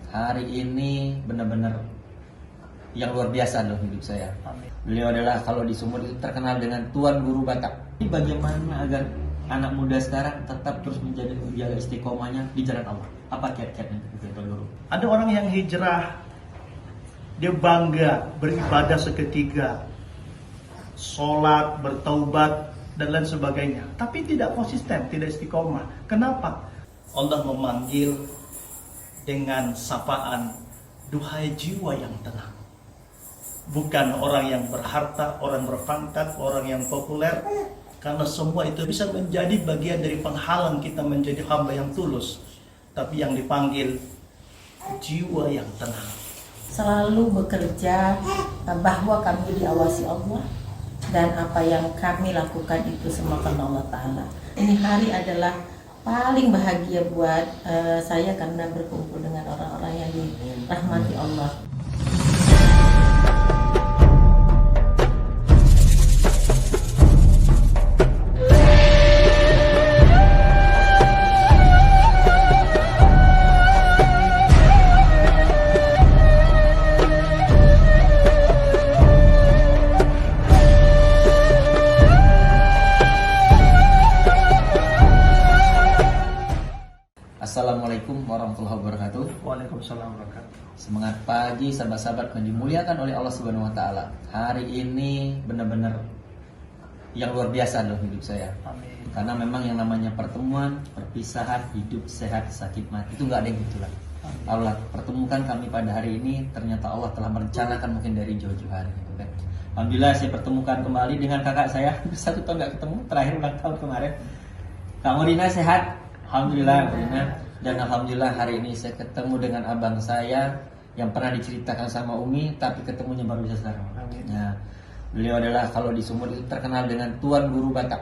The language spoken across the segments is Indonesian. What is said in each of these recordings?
Hari ini benar-benar yang luar biasa dalam hidup saya. Amin. Beliau adalah kalau di Sumut itu terkenal dengan Tuan Guru Batak. Ini bagaimana agar anak muda sekarang tetap terus menjaga istiqomahnya di jalan Allah? Apa kiat-kiatnya Tuan Guru? Ada orang yang hijrah, dia bangga beribadah seketika, sholat, bertaubat, dan lain sebagainya. Tapi tidak konsisten, tidak istiqomah. Kenapa? Allah memanggil dengan sapaan, duhai jiwa yang tenang. Bukan orang yang berharta, orang berpangkat, orang yang populer. Karena semua itu bisa menjadi bagian dari penghalang kita menjadi hamba yang tulus. Tapi yang dipanggil, jiwa yang tenang. Selalu bekerja bahwa kami diawasi Allah. Dan apa yang kami lakukan itu semua karena Allah Ta'ala. Ini hari adalah paling bahagia buat saya karena berkumpul dengan orang-orang yang dirahmati Allah. Assalamualaikum warahmatullahi wabarakatuh. Waalaikumsalam warahmatullahi wabarakatuh. Semangat pagi sahabat-sahabat yang dimuliakan oleh Allah Subhanahu wa taala. Hari ini benar-benar yang luar biasa dalam hidup saya. Amin. Karena memang yang namanya pertemuan, perpisahan, hidup, sehat, sakit, mati itu nggak ada yang gitulah. Allah pertemukan kami pada hari ini, ternyata Allah telah merencanakan mungkin dari jauh-jauh hari gitu kan. Alhamdulillah saya pertemukan kembali dengan kakak saya. 1 tahun nggak ketemu, terakhir ulang tahun kemarin. Kak Morina sehat? Alhamdulillah, Morina. Dan alhamdulillah hari ini saya ketemu dengan abang saya yang pernah diceritakan sama Umi, tapi ketemunya baru bisa sekarang. Nah, beliau adalah kalau di Sumut itu terkenal dengan Tuan Guru Batak.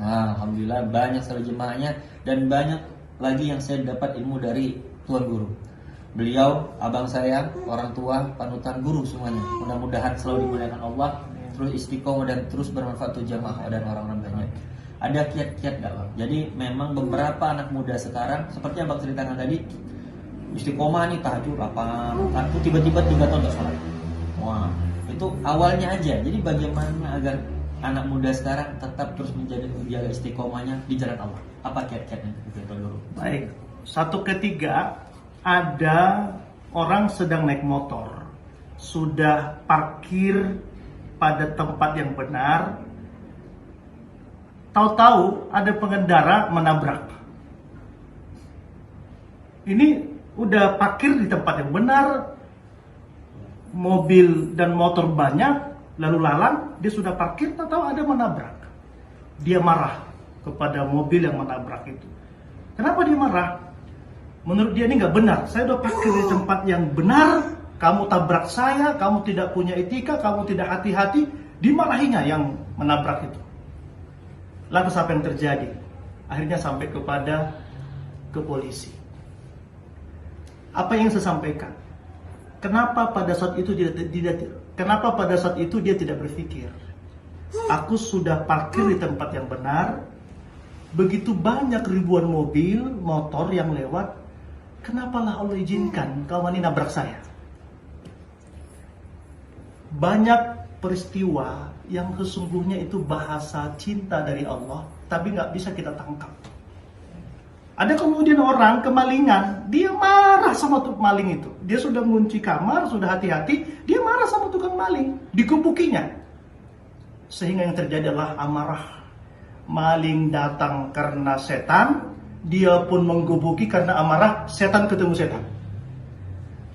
Nah, alhamdulillah banyak sekali jemaahnya dan banyak lagi yang saya dapat ilmu dari Tuan Guru. Beliau, abang saya, orang tua, panutan guru semuanya. Mudah-mudahan selalu dimuliakan Allah, terus istiqomah dan terus bermanfaat untuk jamaah dan orang-orang banyak. Ada kiat-kiat dakwah. Jadi memang beberapa anak muda sekarang seperti yang Bang ceritakan tadi, istiqomah nih tahajud 8, aku tiba-tiba 3 tahun tak sholat. Wah, itu awalnya aja. Jadi bagaimana agar anak muda sekarang tetap terus menjaga istiqomahnya di jalan Allah? Apa kiat-kiatnya dulu? Baik, satu ketiga ada orang sedang naik motor, sudah parkir pada tempat yang benar. Tahu-tahu ada pengendara menabrak. Ini udah parkir di tempat yang benar, mobil dan motor banyak, lalu lalang, dia sudah parkir, tahu-tahu ada menabrak. Dia marah kepada mobil yang menabrak itu. Kenapa dia marah? Menurut dia ini nggak benar. Saya udah parkir di tempat yang benar, kamu tabrak saya, kamu tidak punya etika, kamu tidak hati-hati. Dimarahinya yang menabrak itu. Lalu apa yang terjadi? Akhirnya sampai ke polisi. Apa yang saya sampaikan? Kenapa pada saat itu dia tidak berpikir? Aku sudah parkir di tempat yang benar. Begitu banyak ribuan mobil, motor yang lewat. Kenapalah Allah izinkan kawan ini nabrak saya? Banyak peristiwa yang sesungguhnya itu bahasa cinta dari Allah, tapi nggak bisa kita tangkap. Ada kemudian orang kemalingan, dia marah sama tukang maling itu. Dia sudah mengunci kamar, sudah hati-hati, dia marah sama tukang maling, dikebukinya. Sehingga yang terjadi adalah amarah. Maling datang karena setan, dia pun menggebuki karena amarah, setan ketemu setan.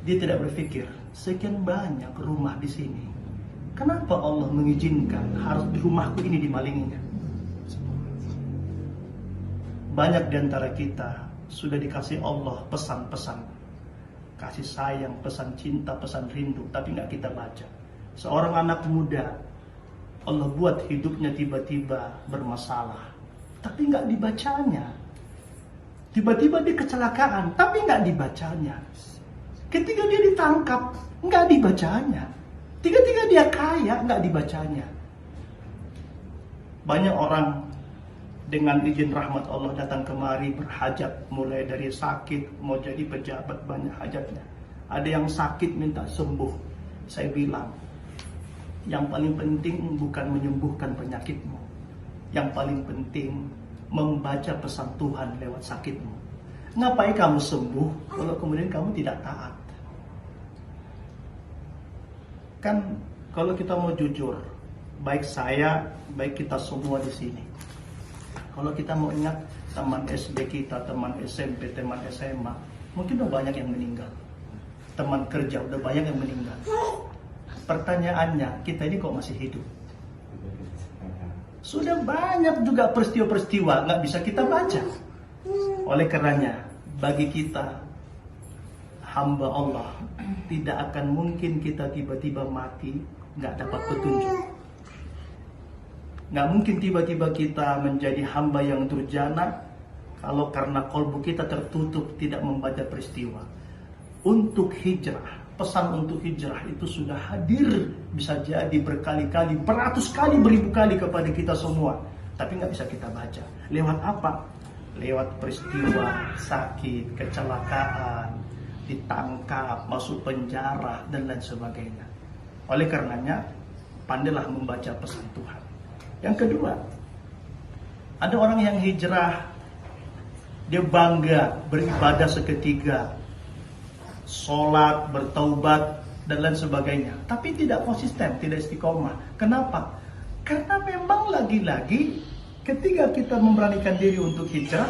Dia tidak berpikir, sekian banyak rumah di sini. Kenapa Allah mengizinkan harus di rumahku ini dimalinginya? Banyak di antara kita sudah dikasih Allah pesan-pesan, kasih sayang, pesan cinta, pesan rindu, tapi nggak kita baca. Seorang anak muda, Allah buat hidupnya tiba-tiba bermasalah, tapi nggak dibacanya. Tiba-tiba dia kecelakaan, tapi nggak dibacanya. Ketika dia ditangkap, nggak dibacanya. Tiga-tiga dia kaya, nggak dibacanya. Banyak orang dengan izin rahmat Allah datang kemari berhajat, mulai dari sakit, mau jadi pejabat, banyak hajatnya. Ada yang sakit minta sembuh. Saya bilang, yang paling penting bukan menyembuhkan penyakitmu. Yang paling penting membaca pesan Tuhan lewat sakitmu. Ngapain kamu sembuh kalau kemudian kamu tidak taat? Kan kalau kita mau jujur, baik saya, baik kita semua di sini. Kalau kita mau ingat teman SD kita, teman SMP, teman SMA, mungkin udah banyak yang meninggal. Teman kerja udah banyak yang meninggal. Pertanyaannya, kita ini kok masih hidup? Sudah banyak juga peristiwa-peristiwa nggak bisa kita baca. Oleh karenanya, bagi kita hamba Allah, tidak akan mungkin kita tiba-tiba mati nggak dapat petunjuk. Nggak mungkin tiba-tiba kita menjadi hamba yang durjana kalau karena kolbu kita tertutup tidak membaca peristiwa. Untuk hijrah, pesan untuk hijrah itu sudah hadir, bisa jadi berkali-kali, beratus kali, beribu kali kepada kita semua, tapi nggak bisa kita baca. Lewat apa? Lewat peristiwa sakit, kecelakaan, ditangkap, masuk penjara, dan lain sebagainya. Oleh karenanya, pandailah membaca pesan Tuhan. Yang kedua, ada orang yang hijrah, dia bangga beribadah seketika, sholat, bertaubat, dan lain sebagainya, tapi tidak konsisten, tidak istiqomah. Kenapa? Karena memang lagi-lagi ketika kita memberanikan diri untuk hijrah,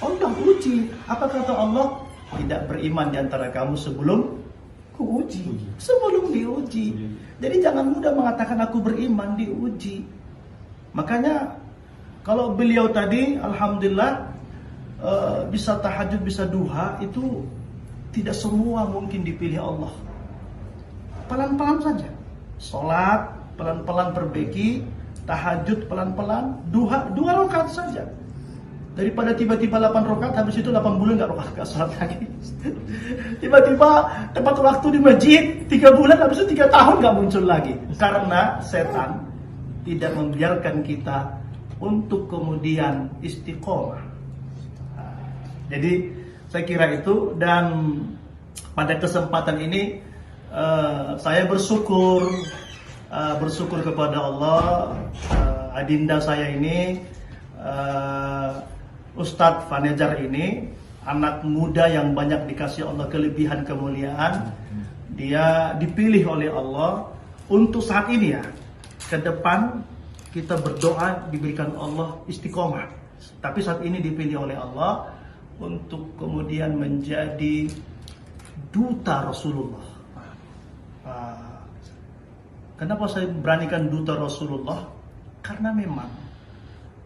Allah uji. Apa kata Allah? Tidak beriman di antara kamu sebelum kuuji. Sebelum diuji. Jadi jangan mudah mengatakan aku beriman, diuji. Makanya kalau beliau tadi, alhamdulillah, bisa tahajud, bisa duha, itu tidak semua mungkin dipilih Allah. Pelan-pelan saja. Sholat, pelan-pelan perbaiki. Tahajud, pelan-pelan. Duha, 2 rakaat saja. Daripada tiba-tiba 8 rakaat, habis itu 8 bulan gak rakaat sholat lagi. Tiba-tiba tepat waktu di masjid, 3 bulan, habis itu 3 tahun gak muncul lagi. Karena setan tidak membiarkan kita untuk kemudian istiqomah. Jadi saya kira itu, dan pada kesempatan ini saya bersyukur kepada Allah, adinda saya ini, Ustadz Fanejar ini, anak muda yang banyak dikasih Allah kelebihan kemuliaan. Dia dipilih oleh Allah untuk saat ini ya. Ke depan kita berdoa diberikan Allah istiqomah. Tapi saat ini dipilih oleh Allah untuk kemudian menjadi duta Rasulullah. Kenapa saya beranikan duta Rasulullah? Karena memang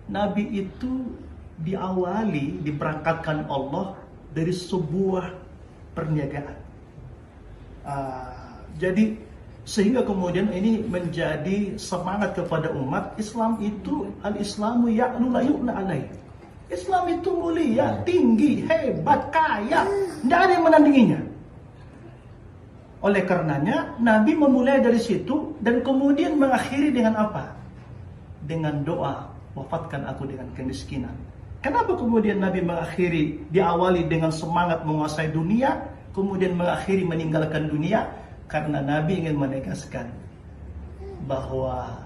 Nabi itu diawali, diberangkatkan Allah dari sebuah perniagaan. Jadi sehingga kemudian ini menjadi semangat kepada umat Islam itu, al-Islamu ya'lu la yu'la alaih. Islam itu mulia, tinggi, hebat, kaya, tidak ada yang menandinginya. Oleh karenanya Nabi memulai dari situ dan kemudian mengakhiri dengan apa? Dengan doa, wafatkan aku dengan kemiskinan. Kenapa kemudian Nabi mengakhiri, diawali dengan semangat menguasai dunia, kemudian mengakhiri meninggalkan dunia? Karena Nabi ingin menegaskan bahwa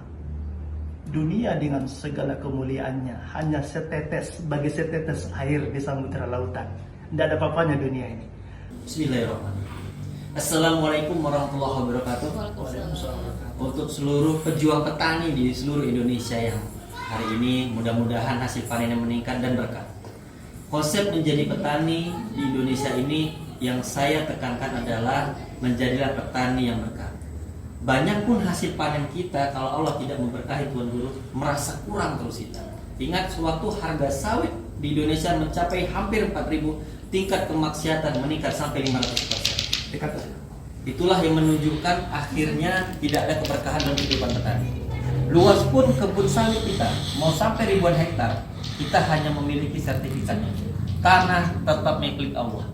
dunia dengan segala kemuliaannya hanya setetes, bagi setetes air di samudera lautan. Tidak ada apa-apanya dunia ini. Bismillahirrahmanirrahim. Assalamualaikum warahmatullahi wabarakatuh. Untuk seluruh pejuang petani di seluruh Indonesia yang hari ini, mudah-mudahan hasil panennya meningkat dan berkah. Konsep menjadi petani di Indonesia ini yang saya tekankan adalah menjadilah petani yang berkah. Banyak pun hasil panen kita, kalau Allah tidak memberkahi, Tuan Guru, merasa kurang terus kita. Ingat sewaktu harga sawit di Indonesia mencapai hampir 4.000, tingkat kemaksiatan meningkat sampai 500%. Itulah yang menunjukkan akhirnya tidak ada keberkahan dalam kehidupan petani. Luas pun kebun sawit kita, mau sampai ribuan hektar, kita hanya memiliki sertifikatnya. Tanah tetap milik Allah.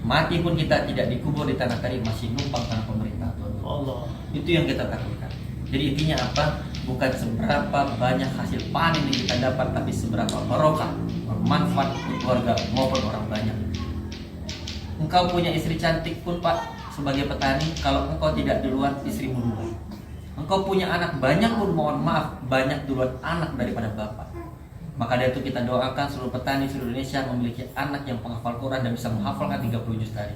Mati pun kita tidak dikubur di tanah kering, masih numpang tanah pemerintah. Allah. Itu yang kita takutkan. Jadi intinya apa? Bukan seberapa banyak hasil panen yang kita dapat, tapi seberapa barokah, bermanfaat untuk keluarga maupun orang banyak. Engkau punya istri cantik pun Pak, sebagai petani, kalau engkau tidak duluan, istrimu duluan. Engkau punya anak banyak pun, mohon maaf, banyak duluan anak daripada bapak. Maka dari itu kita doakan seluruh petani seluruh Indonesia memiliki anak yang penghafal Quran dan bisa menghafalkan 30 juz tadi.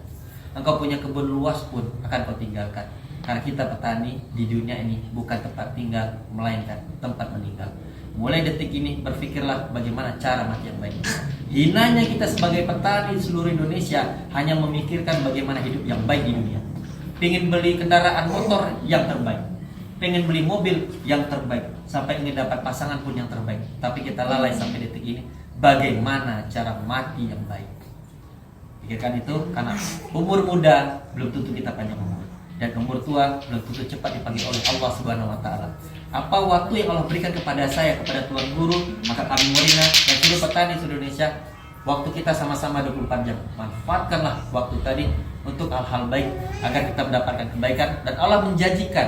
Engkau punya kebun luas pun akan kau tinggalkan. Karena kita petani di dunia ini bukan tempat tinggal, melainkan tempat meninggal. Mulai detik ini berpikirlah bagaimana cara mati yang baik. Hinanya kita sebagai petani di seluruh Indonesia hanya memikirkan bagaimana hidup yang baik di dunia. Pengen beli kendaraan motor yang terbaik, pengen beli mobil yang terbaik, sampai ingin dapat pasangan pun yang terbaik. Tapi kita lalai sampai detik ini bagaimana cara mati yang baik. Pikirkan itu, karena umur muda belum tentu kita panjang umur, dan umur tua belum tentu cepat dipanggil oleh Allah Subhanahu wa taala. Apa waktu yang Allah berikan kepada saya, kepada Tuan Guru, maka kami Morina dan seluruh petani seluruh Indonesia, waktu kita sama-sama 24 jam. Manfaatkanlah waktu tadi untuk hal-hal baik agar kita mendapatkan kebaikan, dan Allah menjanjikan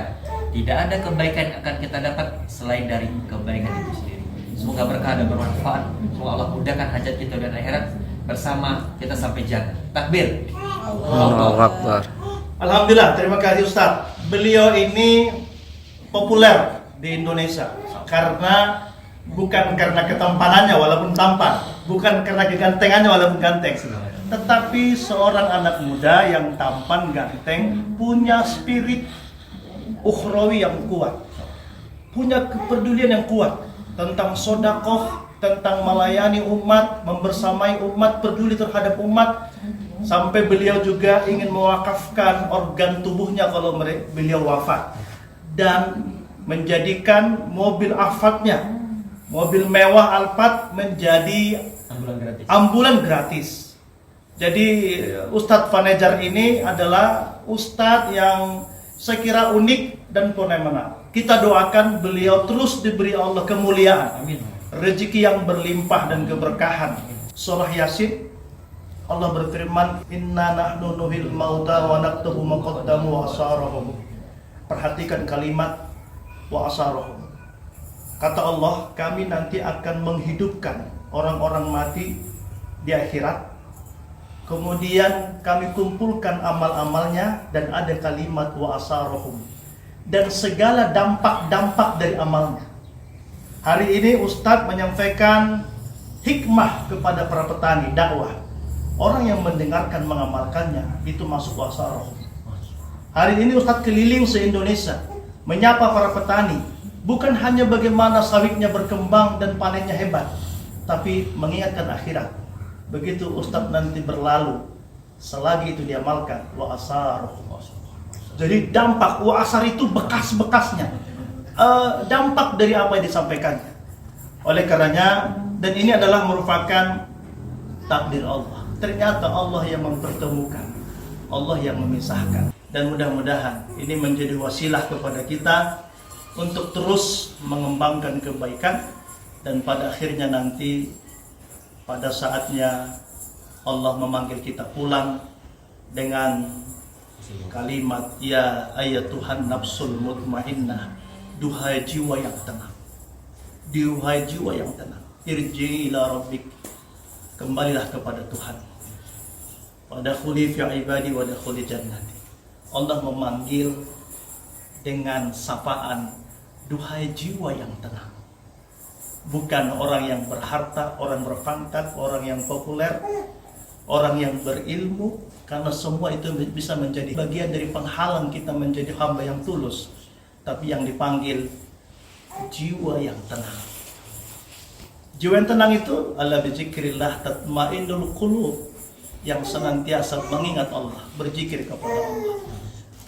tidak ada kebaikan yang akan kita dapat selain dari kebaikan itu sendiri. Semoga berkah dan bermanfaat. Semoga Allah mudahkan hajat kita dan akhirat. Bersama kita sampai jannah. Takbir. Allahu Akbar. Alhamdulillah, terima kasih Ustaz. Beliau ini populer di Indonesia karena bukan karena ketampanannya walaupun tampan, bukan karena kegantengannya walaupun ganteng, tetapi seorang anak muda yang tampan ganteng punya spirit ukhrawi yang kuat, punya kepedulian yang kuat tentang sodakoh, tentang melayani umat, membersamai umat, peduli terhadap umat, sampai beliau juga ingin mewakafkan organ tubuhnya kalau beliau wafat, dan menjadikan mobil Alphardnya, mobil mewah Alphard, menjadi ambulan gratis. Jadi Ustadz Fanejar ini adalah Ustadz yang saya kira unik dan fenomenal. Kita doakan beliau terus diberi Allah kemuliaan, Amin. rezeki yang berlimpah dan keberkahan. Surah Yasin, Allah berfirman, Inna nahnu nuhil mauta wa naktubu ma qaddamu wa asarahum. Perhatikan kalimat wa asarahum. Kata Allah, kami nanti akan menghidupkan orang-orang mati di akhirat. Kemudian kami kumpulkan amal-amalnya, dan ada kalimat wa asarahum, dan segala dampak-dampak dari amalnya. Hari ini Ustadz menyampaikan hikmah kepada para petani, dakwah. Orang yang mendengarkan mengamalkannya itu masuk wa asarahum. Hari ini Ustadz keliling se-Indonesia menyapa para petani, bukan hanya bagaimana sawitnya berkembang dan panennya hebat, tapi mengingatkan akhirat. Begitu Ustadz nanti berlalu, selagi itu diamalkan, wa asar. Jadi dampak wa asar itu bekas-bekasnya, dampak dari apa yang disampaikannya. Oleh karenanya, dan ini adalah merupakan takdir Allah. Ternyata Allah yang mempertemukan, Allah yang memisahkan. Dan mudah-mudahan ini menjadi wasilah kepada kita untuk terus mengembangkan kebaikan, dan pada akhirnya nanti pada saatnya Allah memanggil kita pulang dengan kalimat, ya ayatuhan nafsul mutmainnah, duhai jiwa yang tenang, duhai jiwa yang tenang, irji ila rabbik, kembalilah kepada Tuhan, wadakhuli fi ibadi wadakhuli jannati. Allah memanggil dengan sapaan, duhai jiwa yang tenang. Bukan orang yang berharta, orang berpangkat, orang yang populer, orang yang berilmu, karena semua itu bisa menjadi bagian dari penghalang kita menjadi hamba yang tulus. Tapi yang dipanggil jiwa yang tenang. Jiwa yang tenang itu ala bizikrillah tatmainnul qulub, yang senantiasa mengingat Allah, berzikir kepada Allah.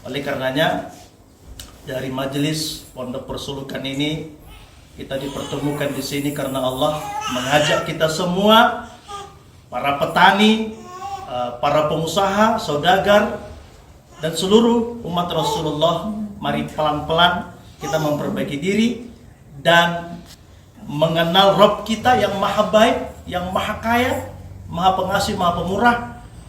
Oleh karenanya, dari majelis Pondok Persulukan ini kita dipertemukan di sini karena Allah mengajak kita semua, para petani, para pengusaha, saudagar, dan seluruh umat Rasulullah, mari pelan-pelan kita memperbaiki diri dan mengenal Rabb kita yang maha baik, yang maha kaya, maha pengasih, maha pemurah.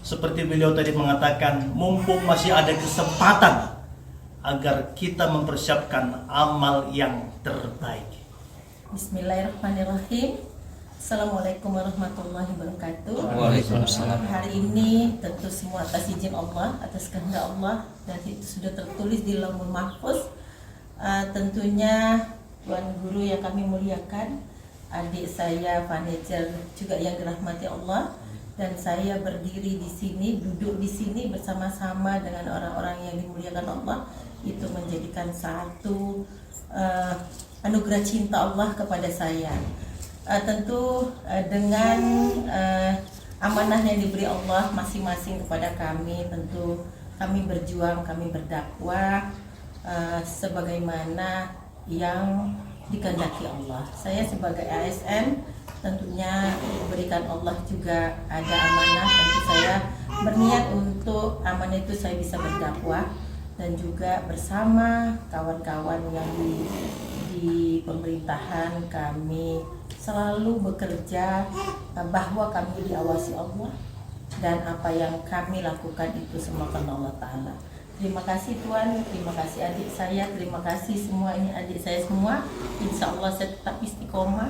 Seperti beliau tadi mengatakan, mumpung masih ada kesempatan agar kita mempersiapkan amal yang terbaik. Bismillahirrahmanirrahim. Assalamualaikum warahmatullahi wabarakatuh. Waalaikumsalam. Hari ini tentu semua atas izin Allah, atas kehendak Allah, dan itu sudah tertulis di Lauhul Mahfuz. Tentunya Tuan Guru yang kami muliakan, adik saya Vaneger juga yang dirahmati Allah, dan saya berdiri di sini, duduk di sini bersama-sama dengan orang-orang yang dimuliakan Allah, itu menjadikan satu anugerah cinta Allah kepada saya. Tentu dengan amanah yang diberi Allah masing-masing kepada kami, tentu kami berjuang, kami berdakwah sebagaimana yang dikehendaki Allah. Saya sebagai ASN tentunya diberikan Allah juga ada amanah, tentu saya berniat untuk amanah itu saya bisa berdakwah dan juga bersama kawan-kawan yang di pemerintahan kami selalu bekerja bahwa kami diawasi Allah dan apa yang kami lakukan itu semua karena Allah Ta'ala. Terima kasih Tuan, terima kasih adik saya, terima kasih semua, ini adik saya semua. Insya Allah saya tetap istiqomah,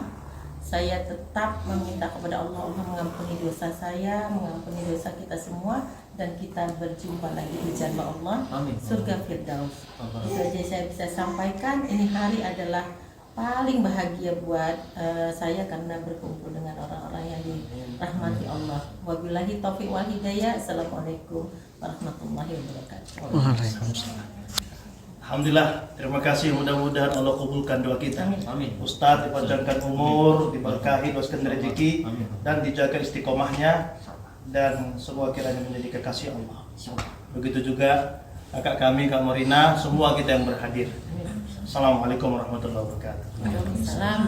saya tetap meminta kepada Allah, Allah mengampuni dosa saya, mengampuni dosa kita semua, dan kita berjumpa lagi di jannah Allah, Amin. surga Firdaus. Itu aja saya bisa sampaikan. Ini hari adalah paling bahagia buat saya karena berkumpul dengan orang-orang yang dirahmati Allah. Wabillahi taufiq wal hidayah. Assalamualaikum warahmatullahi wabarakatuh. Waalaikumsalam. Alhamdulillah, terima kasih. Mudah-mudahan Allah kabulkan doa kita. Amin. Ustadz dipanjangkan umur, diberkahi, luaskan rezeki, Amin. dan dijaga istiqomahnya, dan semua kiranya menjadi kekasih Allah. Begitu juga kakak kami, Kak Morina, semua kita yang berhadir. Assalamualaikum warahmatullahi wabarakatuh. Waalaikumsalam.